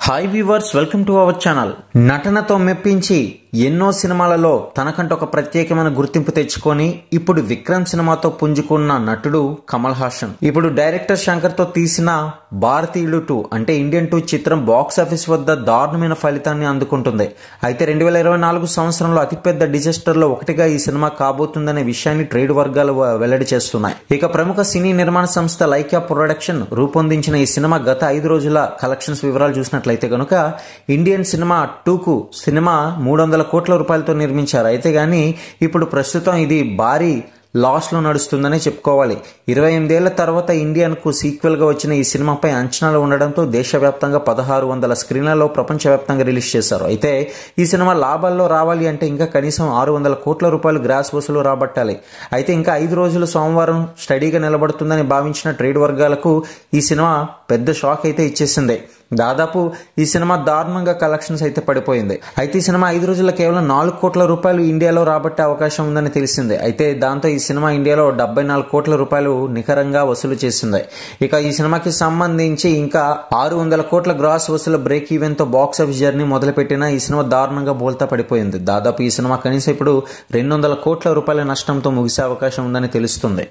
Hi viewers, welcome to our channel. నటనతో మెప్పించి ఎన్నో సినిమాలలో తనకంటూ ఒక ప్రత్యేకమైన గుర్తింపు తెచ్చుకొని ఇప్పుడు విక్రమ్ సినిమాతో పుంజుకున్న నటుడు కమల్ హాసన్. ఇప్పుడు డైరెక్టర్ శంకర్ తో తీసిన భారతీయుడు 2 అంటే ఇండియన్ 2 చిత్రం బాక్స్ ఆఫీస్ వద్ద దారుణమైన ఫలితాన్ని అందుకుంటుంది. అయితే 2024 సంవత్సరంలో అతిపెద్ద డిజాస్టర్ లో ఒకటిగా ఈ సినిమా కాబోతుందనే విషయాన్ని ట్రేడ్ వర్గాలు వెల్లడి చేస్తున్నాయి. ఇక ప్రముఖ సినీ నిర్మాణ సంస్థ లైకా ప్రొడక్షన్ రూపొందించిన ఈ సినిమా గత 5 రోజుల కలెక్షన్స్ వివరాలు చూసినట్లయితే కనుక ఇండియన్ సినిమా 2 సినిమా 300 కోట్ల రూపాయలతో నిర్మించారు. అయితే గానీ ఇప్పుడు ప్రస్తుతం ఇది భారీ లాస్ లో నడుస్తుందనే చెప్పుకోవాలి. 28 ఏళ్ల తర్వాత ఇండియన్ కు సీక్వెల్ గా వచ్చిన ఈ సినిమాపై అంచనాలు ఉండడంతో దేశవ్యాప్తంగా 1600 స్క్రీన్లలో ప్రపంచవ్యాప్తంగా రిలీజ్ చేశారు. అయితే ఈ సినిమా లాభాల్లో రావాలి అంటే ఇంకా కనీసం 600 కోట్ల రూపాయలు గ్రాస్ వసూలు రాబట్టాలి. అయితే ఇంకా 5 రోజులు సోమవారం స్టడీగా నిలబడుతుందని భావించిన ట్రేడ్ వర్గాలకు ఈ సినిమా పెద్ద షాక్ అయితే ఇచ్చేసింది. దాదాపు ఈ సినిమా దారుణంగా కలెక్షన్స్ అయితే పడిపోయింది. అయితే ఈ సినిమా 5 రోజుల్లో కేవలం 4 కోట్ల రూపాయలు ఇండియాలో రాబట్టే అవకాశం ఉందని తెలిసింది. అయితే దాంతో ఈ సినిమా ఇండియాలో 74 కోట్ల రూపాయలు నికరంగా వసూలు చేసింది. ఇక ఈ సినిమాకి సంబంధించి ఇంకా 600 కోట్ల గ్రాస్ వసూలు బ్రేక్ ఈవెన్ తో బాక్స్ ఆఫీస్ జర్నీ మొదలుపెట్టినా ఈ సినిమా దారుణంగా బోల్తా పడిపోయింది. దాదాపు ఈ సినిమా కనీసం ఇప్పుడు 200 కోట్ల రూపాయల నష్టంతో ముగిసే అవకాశం ఉందని తెలుస్తుంది.